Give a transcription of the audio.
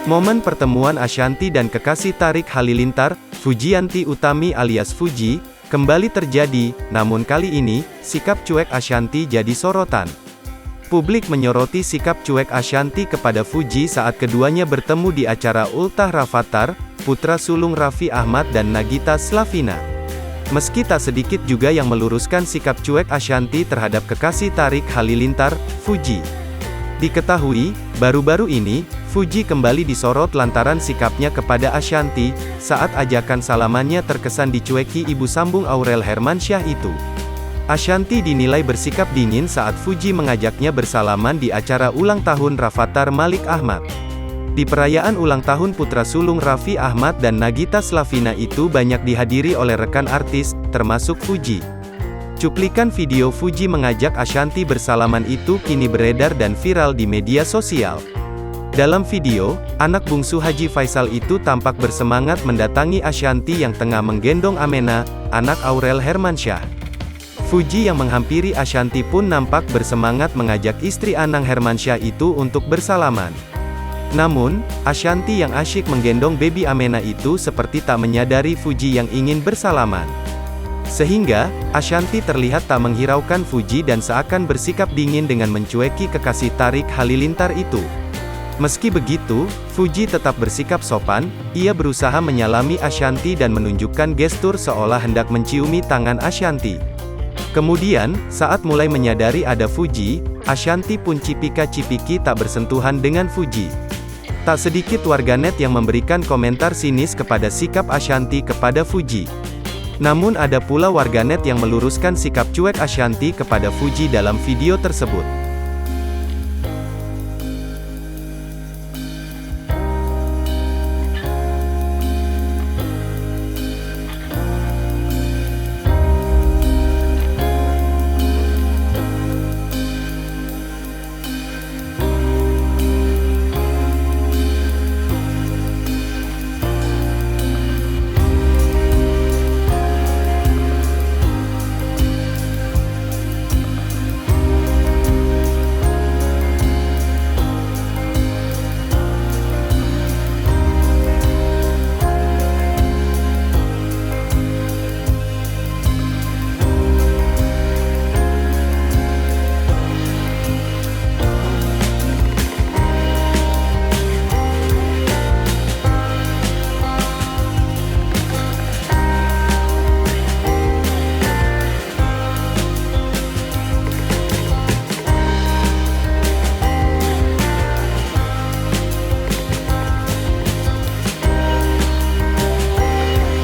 Momen pertemuan Ashanty dan kekasih Tarik Halilintar, Fujianti Utami alias Fuji, kembali terjadi, namun kali ini, sikap cuek Ashanty jadi sorotan. Publik menyoroti sikap cuek Ashanty kepada Fuji saat keduanya bertemu di acara Ultah Rafattar, putra sulung Raffi Ahmad dan Nagita Slavina. Meski tak sedikit juga yang meluruskan sikap cuek Ashanty terhadap kekasih Tarik Halilintar, Fuji. Diketahui, baru-baru ini, Fuji kembali disorot lantaran sikapnya kepada Ashanty, saat ajakan salamannya terkesan dicueki ibu sambung Aurel Hermansyah itu. Ashanty dinilai bersikap dingin saat Fuji mengajaknya bersalaman di acara ulang tahun Rafattar Malik Ahmad. Di perayaan ulang tahun putra sulung Raffi Ahmad dan Nagita Slavina itu banyak dihadiri oleh rekan artis, termasuk Fuji. Cuplikan video Fuji mengajak Ashanty bersalaman itu kini beredar dan viral di media sosial. Dalam video, anak bungsu Haji Faisal itu tampak bersemangat mendatangi Ashanty yang tengah menggendong Amena, anak Aurel Hermansyah. Fuji yang menghampiri Ashanty pun nampak bersemangat mengajak istri Anang Hermansyah itu untuk bersalaman. Namun, Ashanty yang asyik menggendong baby Amena itu seperti tak menyadari Fuji yang ingin bersalaman. Sehingga, Ashanty terlihat tak menghiraukan Fuji dan seakan bersikap dingin dengan mencueki kekasih Tarik Halilintar itu. Meski begitu, Fuji tetap bersikap sopan, ia berusaha menyalami Ashanty dan menunjukkan gestur seolah hendak menciumi tangan Ashanty. Kemudian, saat mulai menyadari ada Fuji, Ashanty pun cipika-cipiki tak bersentuhan dengan Fuji. Tak sedikit warganet yang memberikan komentar sinis kepada sikap Ashanty kepada Fuji. Namun ada pula warganet yang meluruskan sikap cuek Ashanty kepada Fuji dalam video tersebut.